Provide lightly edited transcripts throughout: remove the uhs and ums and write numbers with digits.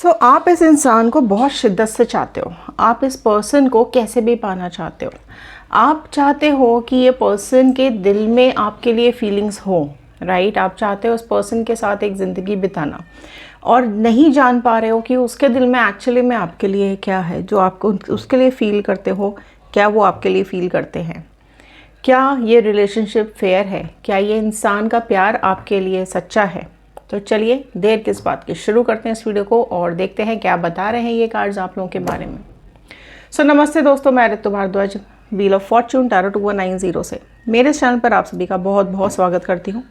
आप इस इंसान को बहुत शिद्दत से चाहते हो। आप इस पर्सन को कैसे भी पाना चाहते हो। आप चाहते हो कि ये पर्सन के दिल में आपके लिए फीलिंग्स हो, राइट। आप चाहते हो उस पर्सन के साथ एक ज़िंदगी बिताना और नहीं जान पा रहे हो कि उसके दिल में एक्चुअली में आपके लिए क्या है जो आपको उसके लिए फ़ील करते हो। क्या वो आपके लिए फ़ील करते हैं? क्या ये रिलेशनशिप फेयर है? क्या ये इंसान का प्यार आपके लिए सच्चा है? तो चलिए देर किस बात की, शुरू करते हैं इस वीडियो को और देखते हैं क्या बता रहे हैं ये कार्ड्स आप लोगों के बारे में। नमस्ते दोस्तों, मैं Ritu Bhardwaj, wheel of fortune tarot 2190 से मेरे चैनल पर आप सभी का बहुत बहुत स्वागत करती हूँ।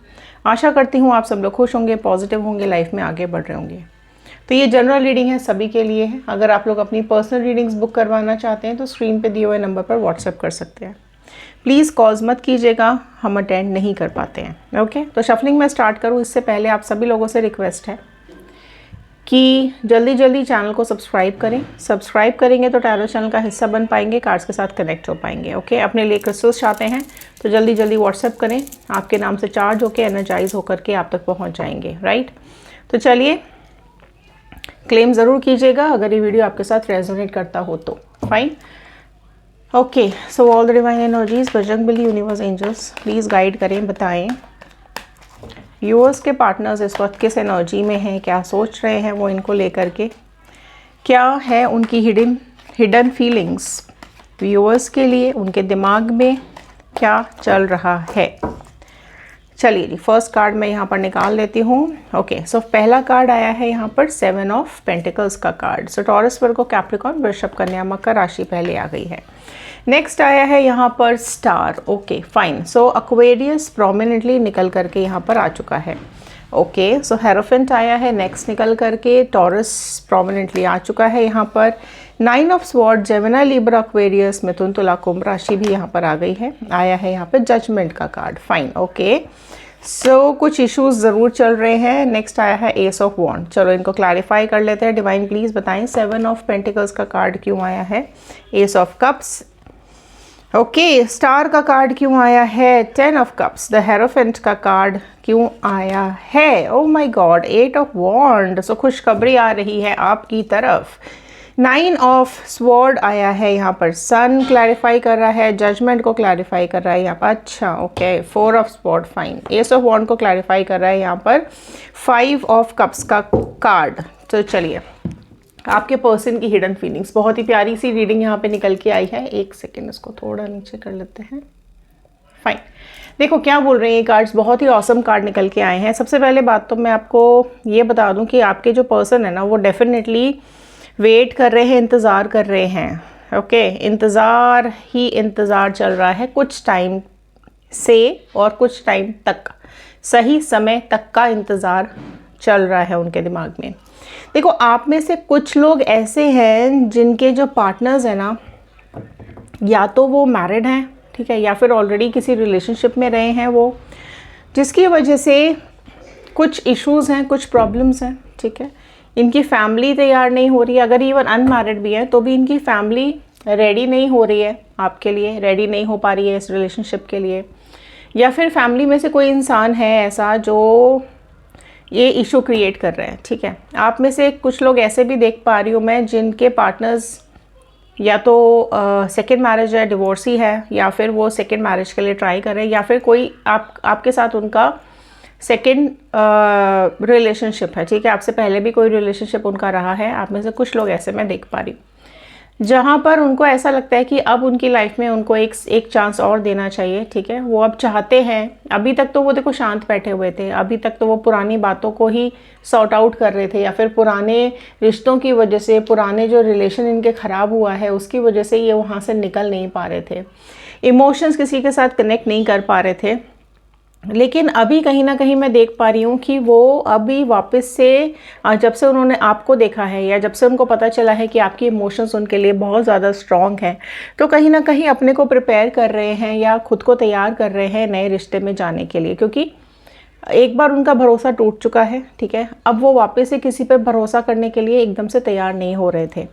आशा करती हूँ आप सब लोग खुश होंगे, पॉजिटिव होंगे, लाइफ में आगे बढ़ रहे होंगे। तो ये जनरल रीडिंग है, सभी के लिए है। अगर आप लोग अपनी पर्सनल रीडिंग्स बुक करवाना चाहते हैं तो स्क्रीन पर दिए हुए नंबर पर व्हाट्सएप कर सकते हैं। प्लीज़ कॉल्स मत कीजिएगा, हम अटेंड नहीं कर पाते हैं। ओके, तो शफलिंग में स्टार्ट करूँ इससे पहले आप सभी लोगों से रिक्वेस्ट है कि जल्दी जल्दी चैनल को सब्सक्राइब करें। सब्सक्राइब करेंगे तो टैरो चैनल का हिस्सा बन पाएंगे, कार्ड्स के साथ कनेक्ट हो पाएंगे। ओके, अपने लिए क्रिस्टल्स चाहते हैं तो जल्दी जल्दी व्हाट्सएप करें, आपके नाम से चार्ज होकर एनर्जाइज होकर के आप तक पहुँच जाएंगे, राइट। तो चलिए क्लेम ज़रूर कीजिएगा अगर ये वीडियो आपके साथ रेजोनेट करता हो तो। Fine, okay. So all the divine energies, Bajrangbali, universe, angels please guide करें, बताएं व्यूअर्स के पार्टनर्स इस वक्त किस एनर्जी में हैं, क्या सोच रहे हैं वो इनको लेकर के, क्या है उनकी हिडन फीलिंग्स व्यूअर्स के लिए, उनके दिमाग में क्या चल रहा है। चलिए जी, फर्स्ट कार्ड मैं यहाँ पर निकाल लेती हूँ। ओके, सो पहला कार्ड आया है यहाँ पर 7 ऑफ पेंटिकल्स का कार्ड। सो टॉरस, वर्गो, कैप्रिकॉर्न, वृषभ, कन्या, मकर राशि पहले आ गई है। नेक्स्ट आया है यहाँ पर स्टार। ओके फाइन, सो एक्वेरियस प्रोमिनेंटली निकल करके यहाँ पर आ चुका है। ओके, सो हेरोफेंट आया है नेक्स्ट निकल करके, टॉरस प्रोमिनेंटली आ चुका है यहाँ पर। 9 of sword, Gemini, Libra, Aquarius, Mithun, Tula, Kumbh राशि भी यहाँ पर आ गई है। आया है यहाँ पर जजमेंट का कार्ड। फाइन, ओके, सो कुछ इश्यूज ज़रूर चल रहे हैं। नेक्स्ट आया है एस ऑफ वॉन्ड। चलो इनको क्लैरिफाई कर लेते हैं। डिवाइन प्लीज़ बताएं 7 ऑफ पेंटिकल्स का कार्ड क्यों आया है, S of cups, okay, star का कार्ड क्यों आया है, 10 ऑफ कप्स, द हेरोफेंट का कार्ड क्यों आया है, ओ माय गॉड, 8 ऑफ वॉन्ड। सो खुशखबरी आ रही है आपकी तरफ। 9 ऑफ स्वॉर्ड आया है यहाँ पर, सन क्लैरिफाई कर रहा है, जजमेंट को क्लैरिफाई कर रहा है यहाँ पर। अच्छा, okay, 4 of sword, fine, ace of wand को क्लैरिफाई कर रहा है यहाँ पर, 5 ऑफ कप्स का कार्ड। तो चलिए आपके पर्सन की हिडन फीलिंग्स, बहुत ही प्यारी सी रीडिंग यहाँ पे निकल के आई है। एक सेकेंड, इसको थोड़ा नीचे कर लेते हैं। फाइन, देखो क्या बोल रहे हैं ये कार्ड्स, बहुत ही ऑसम कार्ड निकल के आए हैं। सबसे पहले बात तो मैं आपको ये बता दूं कि आपके जो पर्सन है ना वो डेफिनेटली वेट कर रहे हैं, इंतज़ार कर रहे हैं। ओके, इंतज़ार ही इंतज़ार चल रहा है कुछ टाइम से और कुछ टाइम तक, सही समय तक का इंतज़ार चल रहा है उनके दिमाग में। देखो आप में से कुछ लोग ऐसे हैं जिनके जो पार्टनर्स हैं ना, या तो वो मैरिड हैं, ठीक है, या फिर ऑलरेडी किसी रिलेशनशिप में रहे हैं वो, जिसकी वजह से कुछ इश्यूज हैं, कुछ प्रॉब्लम्स हैं, ठीक है। इनकी फैमिली तैयार नहीं हो रही है, अगर इवन अनमैरिड भी है तो भी इनकी फैमिली रेडी नहीं हो रही है आपके लिए, रेडी नहीं हो पा रही है इस रिलेशनशिप के लिए। या फिर फैमिली में से कोई इंसान है ऐसा जो ये इशू क्रिएट कर रहे हैं, ठीक है। आप में से कुछ लोग ऐसे भी देख पा रही हूँ मैं जिनके पार्टनर्स या तो सेकेंड मैरिज है, डिवोर्सी है, या फिर वो सेकेंड मैरिज के लिए ट्राई कर रहे हैं, या फिर कोई आपके साथ उनका सेकेंड रिलेशनशिप है, ठीक है। आपसे पहले भी कोई रिलेशनशिप उनका रहा है। आप में से कुछ लोग ऐसे मैं देख पा रही हूँ जहाँ पर उनको ऐसा लगता है कि अब उनकी लाइफ में उनको एक चांस और देना चाहिए, ठीक है। वो अब चाहते हैं, अभी तक तो वो देखो शांत बैठे हुए थे, अभी तक तो वो पुरानी बातों को ही सॉर्ट आउट कर रहे थे, या फिर पुराने रिश्तों की वजह से, पुराने जो रिलेशन इनके ख़राब हुआ है उसकी वजह से ये वहाँ से निकल नहीं पा रहे थे, इमोशंस किसी के साथ कनेक्ट नहीं कर पा रहे थे। लेकिन अभी कहीं ना कहीं मैं देख पा रही हूँ कि वो अभी वापस से, जब से उन्होंने आपको देखा है या जब से उनको पता चला है कि आपकी इमोशंस उनके लिए बहुत ज़्यादा स्ट्रॉन्ग हैं, तो कहीं ना कहीं अपने को प्रिपेयर कर रहे हैं या खुद को तैयार कर रहे हैं नए रिश्ते में जाने के लिए, क्योंकि एक बार उनका भरोसा टूट चुका है, ठीक है। अब वो वापस से किसी पे भरोसा करने के लिए एकदम से तैयार नहीं हो रहे थे।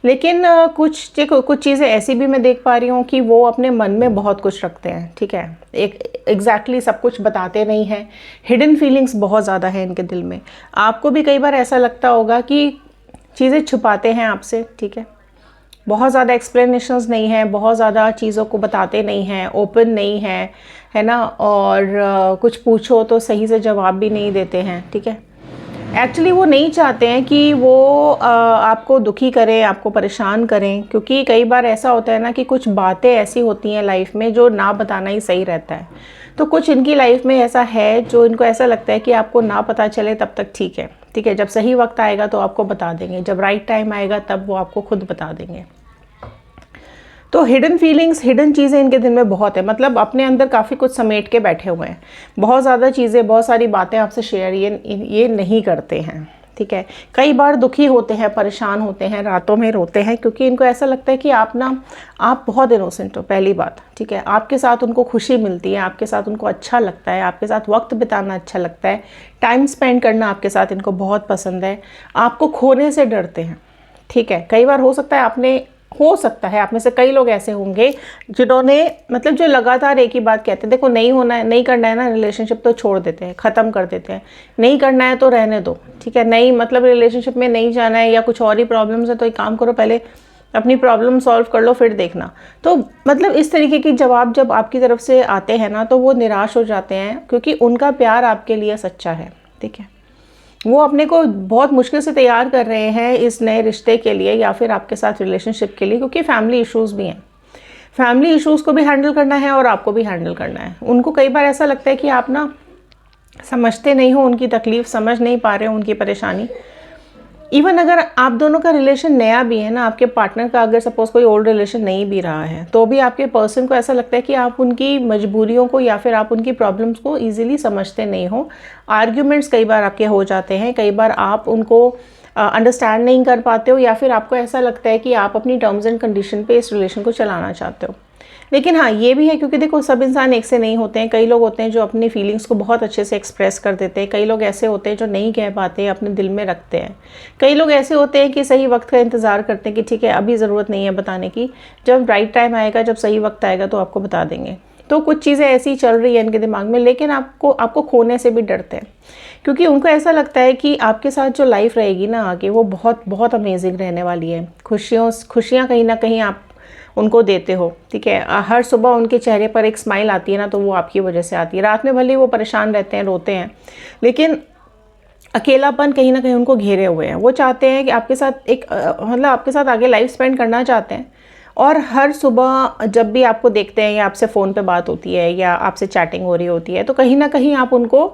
लेकिन कुछ चीज़ें ऐसी भी मैं देख पा रही हूँ कि वो अपने मन में बहुत कुछ रखते हैं, ठीक है। एग्जैक्टली सब कुछ बताते नहीं हैं, हिडन फीलिंग्स बहुत ज़्यादा है इनके दिल में। आपको भी कई बार ऐसा लगता होगा कि चीज़ें छुपाते हैं आपसे, ठीक है। बहुत ज़्यादा एक्सप्लेनेशंस नहीं है, बहुत ज़्यादा चीज़ों को बताते नहीं हैं, ओपन नहीं है ना। और कुछ पूछो तो सही से जवाब भी नहीं देते हैं, ठीक है। एक्चुअली वो नहीं चाहते हैं कि वो आपको दुखी करें, आपको परेशान करें, क्योंकि कई बार ऐसा होता है ना कि कुछ बातें ऐसी होती हैं लाइफ में जो ना बताना ही सही रहता है। तो कुछ इनकी लाइफ में ऐसा है जो इनको ऐसा लगता है कि आपको ना पता चले तब तक ठीक है, ठीक है। जब सही वक्त आएगा तो आपको बता देंगे, जब राइट टाइम आएगा तब वो आपको खुद बता देंगे। तो हिडन फीलिंग्स, हिडन चीज़ें इनके दिल में बहुत है, मतलब अपने अंदर काफ़ी कुछ समेट के बैठे हुए हैं। बहुत ज़्यादा चीज़ें, बहुत सारी बातें आपसे शेयर ये नहीं करते हैं, ठीक है। कई बार दुखी होते हैं, परेशान होते हैं, रातों में रोते हैं, क्योंकि इनको ऐसा लगता है कि आप बहुत इनोसेंट हो, पहली बात, ठीक है। आपके साथ उनको खुशी मिलती है, आपके साथ उनको अच्छा लगता है, आपके साथ वक्त बिताना अच्छा लगता है, टाइम स्पेंड करना आपके साथ इनको बहुत पसंद है। आपको खोने से डरते हैं, ठीक है। कई बार हो सकता है आप में से कई लोग ऐसे होंगे जिन्होंने, मतलब जो लगातार एक ही बात कहते हैं, देखो नहीं होना है, नहीं करना है ना रिलेशनशिप तो छोड़ देते हैं, ख़त्म कर देते हैं। नहीं करना है तो रहने दो, ठीक है। नहीं, मतलब रिलेशनशिप में नहीं जाना है या कुछ और ही प्रॉब्लम्स है तो एक काम करो, पहले अपनी प्रॉब्लम सॉल्व कर लो फिर देखना। तो मतलब इस तरीके की जवाब जब आपकी तरफ से आते हैं ना तो वो निराश हो जाते हैं, क्योंकि उनका प्यार आपके लिए सच्चा है, ठीक है। वो अपने को बहुत मुश्किल से तैयार कर रहे हैं इस नए रिश्ते के लिए या फिर आपके साथ रिलेशनशिप के लिए, क्योंकि फैमिली इश्यूज़ भी हैं। फैमिली इश्यूज़ को भी हैंडल करना है और आपको भी हैंडल करना है। उनको कई बार ऐसा लगता है कि आप ना समझते नहीं हो उनकी तकलीफ़, समझ नहीं पा रहे हो उनकी परेशानी। इवन अगर आप दोनों का रिलेशन नया भी है ना, आपके पार्टनर का अगर सपोज़ कोई ओल्ड रिलेशन नहीं भी रहा है, तो भी आपके पर्सन को ऐसा लगता है कि आप उनकी मजबूरियों को या फिर आप उनकी प्रॉब्लम्स को ईजिली समझते नहीं हो। आर्ग्यूमेंट्स कई बार आपके हो जाते हैं, कई बार आप उनको अंडरस्टैंड नहीं कर पाते हो, या फिर आपको ऐसा लगता है कि आप अपनी टर्म्स एंड कंडीशन पे इस रिलेशन को चलाना चाहते हो। लेकिन हाँ, ये भी है, क्योंकि देखो सब इंसान एक से नहीं होते हैं। कई लोग होते हैं जो अपनी फीलिंग्स को बहुत अच्छे से एक्सप्रेस कर देते हैं, कई लोग ऐसे होते हैं जो नहीं कह पाते, अपने दिल में रखते हैं। कई लोग ऐसे होते हैं कि सही वक्त का इंतज़ार करते हैं कि ठीक है अभी ज़रूरत नहीं है बताने की, जब राइट टाइम आएगा, जब सही वक्त आएगा तो आपको बता देंगे। तो कुछ चीज़ें ऐसी चल रही है इनके दिमाग में, लेकिन आपको खोने से भी डरते हैं, क्योंकि उनको ऐसा लगता है कि आपके साथ जो लाइफ रहेगी ना आगे, वो बहुत बहुत अमेजिंग रहने वाली है। खुशियाँ कहीं ना कहीं आप उनको देते हो, ठीक है। हर सुबह उनके चेहरे पर एक स्माइल आती है ना, तो वो आपकी वजह से आती है। रात में भले वो परेशान रहते हैं, रोते हैं, लेकिन अकेलापन कहीं ना कहीं उनको घेरे हुए हैं। वो चाहते हैं कि आपके साथ मतलब आपके साथ आगे लाइफ स्पेंड करना चाहते हैं। और हर सुबह जब भी आपको देखते हैं या आपसे फ़ोन पे बात होती है या आपसे चैटिंग हो रही होती है, तो कहीं ना कहीं आप उनको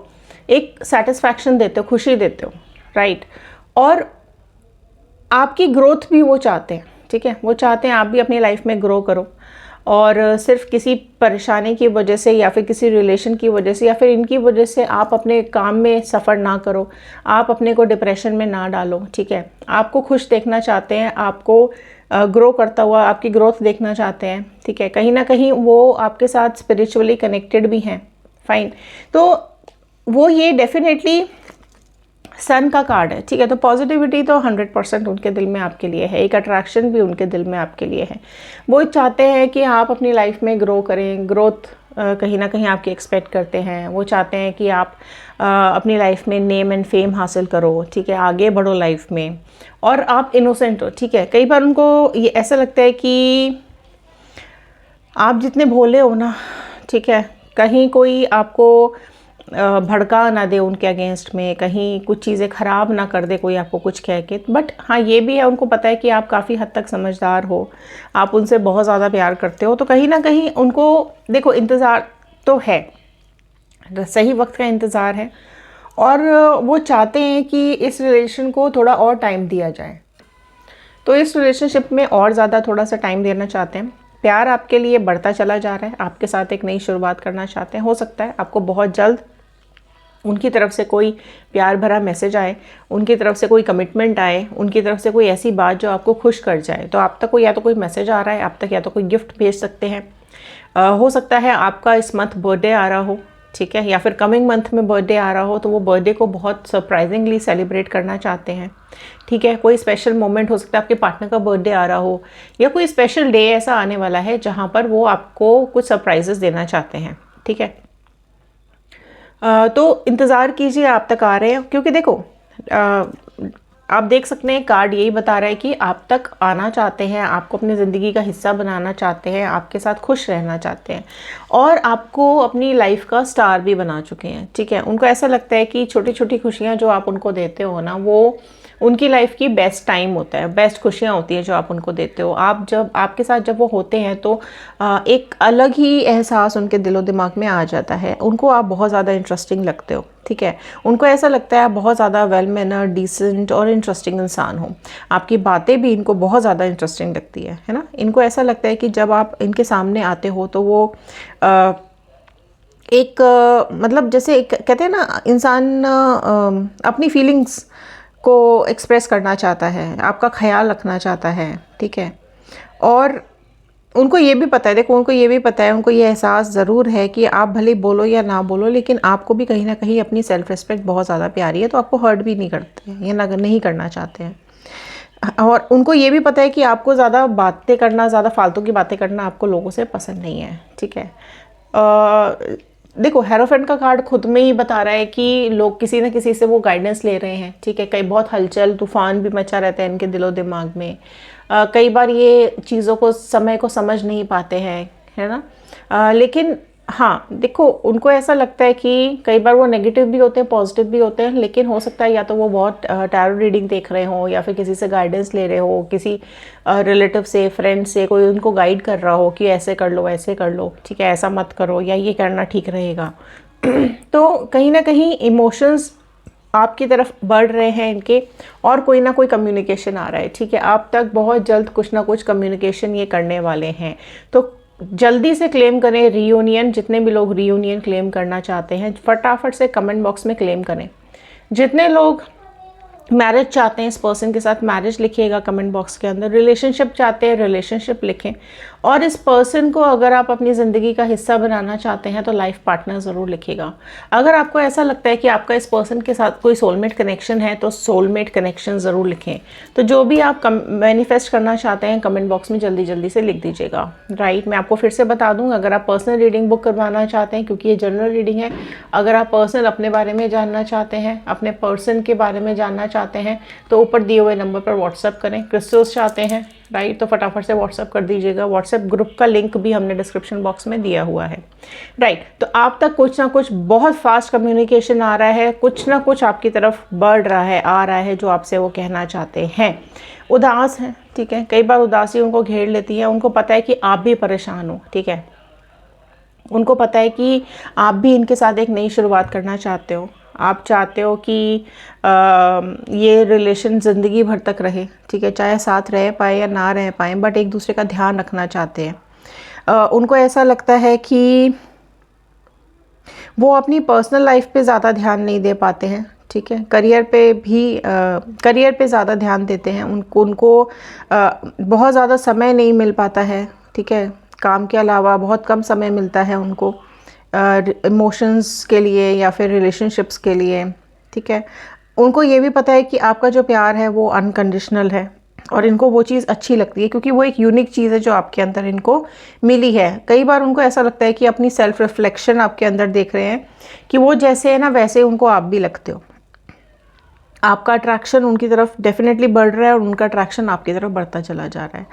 एक सेटिस्फैक्शन देते हो, खुशी देते हो, राइट। और आपकी ग्रोथ भी वो चाहते हैं, ठीक है। वो चाहते हैं आप भी अपनी लाइफ में ग्रो करो, और सिर्फ किसी परेशानी की वजह से या फिर किसी रिलेशन की वजह से या फिर इनकी वजह से आप अपने काम में सफ़र ना करो, आप अपने को डिप्रेशन में ना डालो, ठीक है। आपको खुश देखना चाहते हैं, आपको ग्रो करता हुआ आपकी ग्रोथ देखना चाहते हैं, ठीक है। कहीं ना कहीं वो आपके साथ स्पिरिचुअली कनेक्टेड भी हैं, फाइन। तो वो ये डेफिनेटली सन का कार्ड है, ठीक है। तो पॉजिटिविटी तो 100% उनके दिल में आपके लिए है, एक अट्रैक्शन भी उनके दिल में आपके लिए है। वो चाहते हैं कि आप अपनी लाइफ में ग्रो करें, ग्रोथ कहीं ना कहीं आपकी एक्सपेक्ट करते हैं। वो चाहते हैं कि आप अपनी लाइफ में नेम एंड फेम हासिल करो, ठीक है, आगे बढ़ो लाइफ में, और आप इनोसेंट हो, ठीक है। कई बार उनको ये ऐसा लगता है कि आप जितने भोले हो ना, ठीक है, कहीं कोई आपको भड़का ना दे उनके अगेंस्ट में, कहीं कुछ चीज़ें ख़राब ना कर दे कोई आपको कुछ कह के। बट हाँ, ये भी है, उनको पता है कि आप काफ़ी हद तक समझदार हो, आप उनसे बहुत ज़्यादा प्यार करते हो। तो कहीं ना कहीं उनको देखो इंतज़ार तो है, सही वक्त का इंतज़ार है, और वो चाहते हैं कि इस रिलेशन को थोड़ा और टाइम दिया जाए। तो इस रिलेशनशिप में और ज़्यादा थोड़ा सा टाइम देना चाहते हैं। प्यार आपके लिए बढ़ता चला जा रहा है, आपके साथ एक नई शुरुआत करना चाहते हैं। हो सकता है आपको बहुत जल्द उनकी तरफ से कोई प्यार भरा मैसेज आए, उनकी तरफ से कोई कमिटमेंट आए, उनकी तरफ से कोई ऐसी बात जो आपको खुश कर जाए। तो आप तक या तो कोई मैसेज आ रहा है, आप तक या तो कोई गिफ्ट भेज सकते हैं। हो सकता है आपका इस मंथ बर्थडे आ रहा हो, ठीक है, या फिर कमिंग मंथ में बर्थडे आ रहा हो, तो वो बर्थडे को बहुत सरप्राइजिंगली सेलिब्रेट करना चाहते हैं, ठीक है। कोई स्पेशल मोमेंट हो सकता है, आपके पार्टनर का बर्थडे आ रहा हो, या कोई स्पेशल डे ऐसा आने वाला है जहाँ पर वो आपको कुछ सरप्राइजेस देना चाहते हैं, ठीक है। तो इंतज़ार कीजिए, आप तक आ रहे हैं, क्योंकि देखो आप देख सकते हैं कार्ड यही बता रहा है कि आप तक आना चाहते हैं, आपको अपनी ज़िंदगी का हिस्सा बनाना चाहते हैं, आपके साथ खुश रहना चाहते हैं और आपको अपनी लाइफ का स्टार भी बना चुके हैं। ठीक है, उनको ऐसा लगता है कि छोटी छोटी खुशियाँ जो आप उनको देते हो ना, वो उनकी लाइफ की बेस्ट टाइम होता है, बेस्ट खुशियाँ होती हैं जो आप उनको देते हो। आप जब आपके साथ जब वो होते हैं तो एक अलग ही एहसास उनके दिलो दिमाग में आ जाता है। उनको आप बहुत ज़्यादा इंटरेस्टिंग लगते हो। ठीक है, उनको ऐसा लगता है आप बहुत ज़्यादा वेल मैनर्ड, डिसेंट और इंटरेस्टिंग इंसान हो। आपकी बातें भी इनको बहुत ज़्यादा इंटरेस्टिंग लगती है ना। इनको ऐसा लगता है कि जब आप इनके सामने आते हो तो वो मतलब जैसे एक कहते हैं ना, इंसान अपनी फीलिंग्स को एक्सप्रेस करना चाहता है, आपका ख्याल रखना चाहता है। ठीक है, और उनको ये भी पता है, देखो उनको ये भी पता है, उनको ये एहसास ज़रूर है कि आप भले बोलो या ना बोलो, लेकिन आपको भी कहीं ना कहीं अपनी सेल्फ रिस्पेक्ट बहुत ज़्यादा प्यारी है, तो आपको हर्ट भी नहीं करते हैं या ना नहीं करना चाहते हैं। और उनको ये भी पता है कि आपको ज़्यादा बातें करना, ज़्यादा फालतू की बातें करना आपको लोगों से पसंद नहीं है। ठीक है, देखो हेरोफेंट का कार्ड खुद में ही बता रहा है कि लोग किसी न किसी से वो गाइडेंस ले रहे हैं। ठीक है, कई बहुत हलचल तूफान भी मचा रहता है इनके दिलो दिमाग में। कई बार ये चीज़ों को, समय को समझ नहीं पाते हैं, है ना। लेकिन हाँ देखो, उनको ऐसा लगता है कि कई बार वो नेगेटिव भी होते हैं, पॉजिटिव भी होते हैं, लेकिन हो सकता है या तो वो बहुत टैरो रीडिंग देख रहे हो या फिर किसी से गाइडेंस ले रहे हो, किसी रिलेटिव से, फ्रेंड से कोई उनको गाइड कर रहा हो कि ऐसे कर लो, ऐसे कर लो, ठीक है, ऐसा मत करो या ये करना ठीक रहेगा। तो कहीं ना कहीं इमोशंस आपकी तरफ बढ़ रहे हैं इनके, और कोई ना कोई कम्युनिकेशन आ रहा है। ठीक है, आप तक बहुत जल्द कुछ ना कुछ कम्युनिकेशन ये करने वाले हैं। तो जल्दी से क्लेम करें रीयूनियन। जितने भी लोग रीयूनियन क्लेम करना चाहते हैं फटाफट से कमेंट बॉक्स में क्लेम करें। जितने लोग मैरिज चाहते हैं, इस पर्सन के साथ मैरिज लिखिएगा कमेंट बॉक्स के अंदर। रिलेशनशिप चाहते हैं, रिलेशनशिप लिखें। और इस पर्सन को अगर आप अपनी ज़िंदगी का हिस्सा बनाना चाहते हैं तो लाइफ पार्टनर ज़रूर लिखिएगा। अगर आपको ऐसा लगता है कि आपका इस पर्सन के साथ कोई सोलमेट कनेक्शन है तो सोलमेट कनेक्शन ज़रूर लिखें। तो जो भी आप मैनिफेस्ट करना चाहते हैं कमेंट बॉक्स में जल्दी जल्दी से लिख दीजिएगा। राइट, मैं आपको फिर से बता दूँ, अगर आप पर्सनल रीडिंग बुक करवाना चाहते हैं, क्योंकि ये जनरल रीडिंग है, अगर आप पर्सनल अपने बारे में जानना चाहते हैं, अपने पर्सन के बारे में जानना चाहते हैं, तो ऊपर दिए हुए नंबर पर व्हाट्सएप करें। क्रिस्टल्स चाहते हैं, राइट, तो फटाफट से व्हाट्सएप कर दीजिएगा। व्हाट्सएप ग्रुप का लिंक भी हमने डिस्क्रिप्शन बॉक्स में दिया हुआ है। राइट, तो आप तक कुछ ना कुछ बहुत फास्ट कम्युनिकेशन आ रहा है, कुछ ना कुछ आपकी तरफ बढ़ रहा है, आ रहा है, जो आपसे वो कहना चाहते हैं। उदास हैं, ठीक है, कई बार उदासी उनको घेर लेती है। उनको पता है कि आप भी परेशान हो। ठीक है, उनको पता है कि आप भी इनके साथ एक नई शुरुआत करना चाहते हो। आप चाहते हो कि ये रिलेशन ज़िंदगी भर तक रहे। ठीक है, चाहे साथ रह पाए या ना रह पाए, बट एक दूसरे का ध्यान रखना चाहते हैं। उनको ऐसा लगता है कि वो अपनी पर्सनल लाइफ पे ज़्यादा ध्यान नहीं दे पाते हैं। ठीक है, करियर पे भी करियर पे ज़्यादा ध्यान देते हैं। उनको बहुत ज़्यादा समय नहीं मिल पाता है। ठीक है, काम के अलावा बहुत कम समय मिलता है उनको इमोशंस के लिए या फिर रिलेशनशिप्स के लिए। ठीक है, उनको ये भी पता है कि आपका जो प्यार है वो अनकंडीशनल है, और इनको वो चीज़ अच्छी लगती है क्योंकि वो एक यूनिक चीज़ है जो आपके अंदर इनको मिली है। कई बार उनको ऐसा लगता है कि अपनी सेल्फ रिफ्लेक्शन आपके अंदर देख रहे हैं कि वो जैसे है ना वैसे उनको आप भी लगते हो। आपका अट्रैक्शन उनकी तरफ डेफिनेटली बढ़ रहा है और उनका अट्रैक्शन आपकी तरफ बढ़ता चला जा रहा है।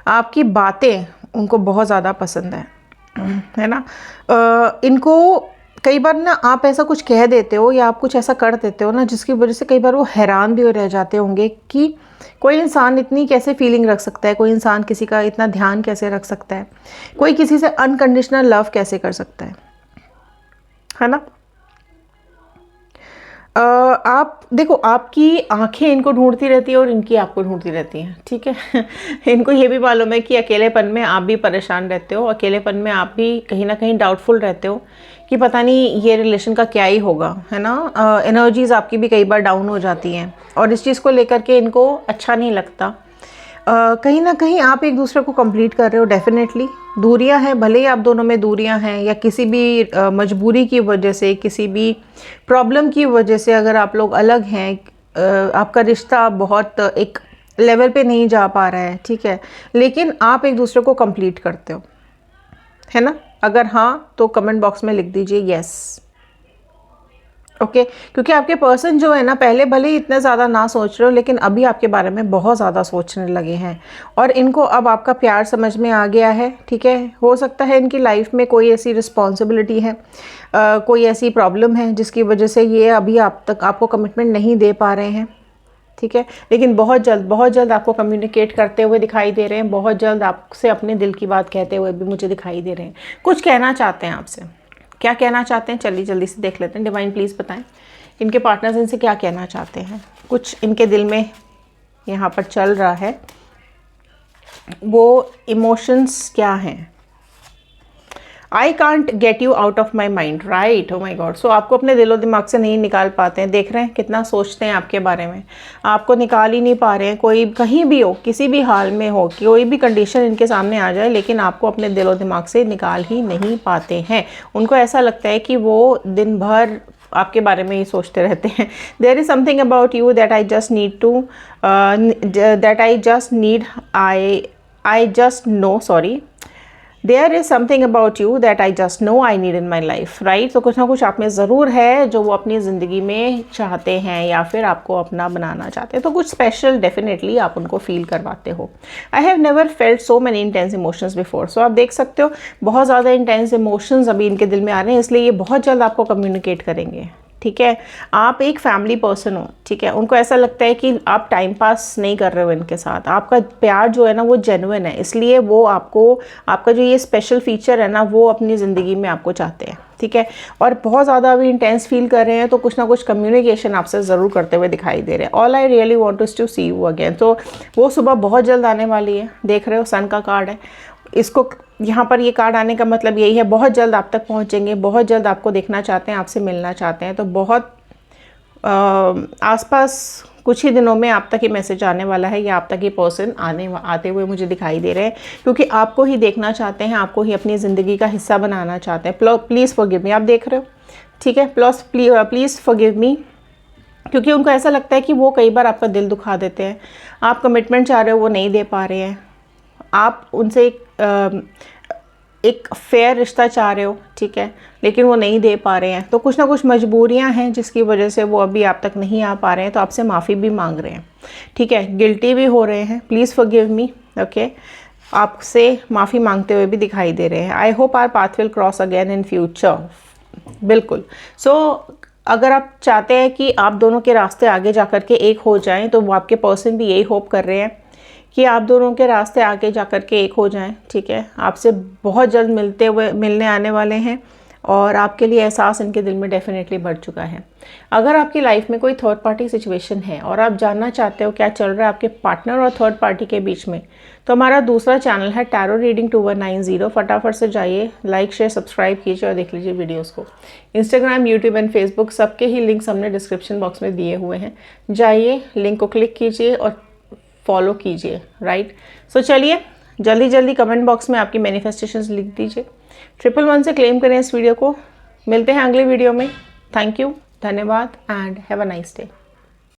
आपकी बातें उनको बहुत ज़्यादा पसंद है ना। इनको कई बार ना आप ऐसा कुछ कह देते हो या आप कुछ ऐसा कर देते हो ना जिसकी वजह से कई बार वो हैरान भी हो रह जाते होंगे कि कोई इंसान इतनी कैसे फीलिंग रख सकता है, कोई इंसान किसी का इतना ध्यान कैसे रख सकता है, कोई किसी से अनकंडीशनल लव कैसे कर सकता है ना। आप देखो, आपकी आंखें इनको ढूंढती रहती है और इनकी आपको ढूंढती रहती हैं। ठीक है, इनको ये भी मालूम है कि अकेलेपन में आप भी परेशान रहते हो, अकेलेपन में आप भी कहीं ना कहीं डाउटफुल रहते हो कि पता नहीं ये रिलेशन का क्या ही होगा, है ना। एनर्जीज आपकी भी कई बार डाउन हो जाती हैं और इस चीज़ को लेकर के इनको अच्छा नहीं लगता। कहीं ना कहीं आप एक दूसरे को कंप्लीट कर रहे हो। डेफिनेटली दूरियां हैं, भले ही आप दोनों में दूरियां हैं या किसी भी मजबूरी की वजह से, किसी भी प्रॉब्लम की वजह से अगर आप लोग अलग हैं, आपका रिश्ता बहुत एक लेवल पे नहीं जा पा रहा है। ठीक है, लेकिन आप एक दूसरे को कंप्लीट करते हो, है ना। अगर हाँ तो कमेंट बॉक्स में लिख दीजिए यस। ओके क्योंकि आपके पर्सन जो है ना, पहले भले ही इतने ज़्यादा ना सोच रहे हो, लेकिन अभी आपके बारे में बहुत ज़्यादा सोचने लगे हैं और इनको अब आपका प्यार समझ में आ गया है। ठीक है, हो सकता है इनकी लाइफ में कोई ऐसी रिस्पॉन्सिबिलिटी है, कोई ऐसी प्रॉब्लम है जिसकी वजह से ये अभी आप तक आपको कमिटमेंट नहीं दे पा रहे हैं। ठीक है, लेकिन बहुत जल्द आपको कम्युनिकेट करते हुए दिखाई दे रहे हैं, बहुत जल्द आपसे अपने दिल की बात कहते हुए भी मुझे दिखाई दे रहे हैं। कुछ कहना चाहते हैं आपसे, क्या कहना चाहते हैं चलिए जल्दी से देख लेते हैं। डिवाइन प्लीज़ बताएं इनके पार्टनर्स इनसे क्या कहना चाहते हैं, कुछ इनके दिल में यहाँ पर चल रहा है, वो इमोशंस क्या हैं। I can't get you out of my mind, right, oh my God. So आपको अपने दिलो दिमाग से नहीं निकाल पाते हैं। देख रहे हैं कितना सोचते हैं आपके बारे में, आपको निकाल ही नहीं पा रहे हैं। कोई कहीं भी हो, किसी भी हाल में हो, कोई भी कंडीशन इनके सामने आ जाए, लेकिन आपको अपने दिलो दिमाग से निकाल ही नहीं पाते हैं। उनको ऐसा लगता है कि वो दिन भर आपके बारे में ही सोचते रहते हैं। There is something about you that I just need to I just know, sorry, there is something about you that I just know I need in my life, right. तो कुछ ना कुछ आप में ज़रूर है जो वो अपनी ज़िंदगी में चाहते हैं या फिर आपको अपना बनाना चाहते हैं। तो कुछ स्पेशल डेफिनेटली आप उनको फील करवाते हो। I have never felt so many intense emotions before. So आप देख सकते हो बहुत ज़्यादा इंटेंस इमोशंस अभी इनके दिल में आ रहे हैं, इसलिए ये बहुत जल्द आपको कम्युनिकेट करेंगे। ठीक है, आप एक फैमिली पर्सन हो। ठीक है, उनको ऐसा लगता है कि आप टाइम पास नहीं कर रहे हो इनके साथ, आपका प्यार जो है ना वो जेन्युइन है, इसलिए वो आपको आपका जो ये स्पेशल फीचर है ना वो अपनी ज़िंदगी में आपको चाहते हैं। ठीक है, और बहुत ज़्यादा अभी इंटेंस फील कर रहे हैं, तो कुछ ना कुछ कम्युनिकेशन आपसे ज़रूर करते हुए दिखाई दे रहे हैं। All I really want to see you again. तो वो सुबह बहुत जल्द आने वाली है। देख रहे हो सन का कार्ड है, इसको यहाँ पर ये कार्ड आने का मतलब यही है, बहुत जल्द आप तक पहुँचेंगे, बहुत जल्द आपको देखना चाहते हैं, आपसे मिलना चाहते हैं। तो बहुत आसपास कुछ ही दिनों में आप तक ये मैसेज आने वाला है, या आप तक ये पर्सन आते हुए मुझे दिखाई दे रहे हैं, क्योंकि आपको ही देखना चाहते हैं, आपको ही अपनी ज़िंदगी का हिस्सा बनाना चाहते हैं। प्लीज़ फॉरगिव मी, आप देख रहे हो, ठीक है, प्लीज़ फॉरगिव मी, क्योंकि उनको ऐसा लगता है कि वो कई बार आपका दिल दुखा देते हैं। आप कमिटमेंट चाह रहे हो, वो नहीं दे पा रहे हैं। आप उनसे एक फेयर रिश्ता चाह रहे हो, ठीक है, लेकिन वो नहीं दे पा रहे हैं। तो कुछ ना कुछ मजबूरियां हैं जिसकी वजह से वो अभी आप तक नहीं आ पा रहे हैं, तो आपसे माफ़ी भी मांग रहे हैं। ठीक है, गिल्टी भी हो रहे हैं। प्लीज़ फॉरगिव मी, ओके, आपसे माफ़ी मांगते हुए भी दिखाई दे रहे हैं। I hope our path will cross again in future. बिल्कुल। सो अगर आप चाहते हैं कि आप दोनों के रास्ते आगे जा कर के एक हो जाएं, तो वो आपके पर्सन भी यही होप कर रहे हैं कि आप दोनों के रास्ते आगे जा कर के एक हो जाएं। ठीक है, आपसे बहुत जल्द मिलने आने वाले हैं, और आपके लिए एहसास इनके दिल में डेफिनेटली बढ़ चुका है। अगर आपकी लाइफ में कोई थर्ड पार्टी सिचुएशन है और आप जानना चाहते हो क्या चल रहा है आपके पार्टनर और थर्ड पार्टी के बीच में, तो हमारा दूसरा चैनल है टैरो रीडिंग 2190। फटाफट से जाइए, लाइक शेयर सब्सक्राइब कीजिए और देख लीजिए वीडियोस को। इंस्टाग्राम, यूट्यूब एंड फेसबुक सबके ही लिंक्स हमने डिस्क्रिप्शन बॉक्स में दिए हुए हैं। जाइए, लिंक को क्लिक कीजिए और फॉलो कीजिए, राइट। सो चलिए, जल्दी कमेंट बॉक्स में आपकी मैनिफेस्टेशंस लिख दीजिए। 111 से क्लेम करें इस वीडियो को। मिलते हैं अगले वीडियो में। थैंक यू, धन्यवाद and have a nice day.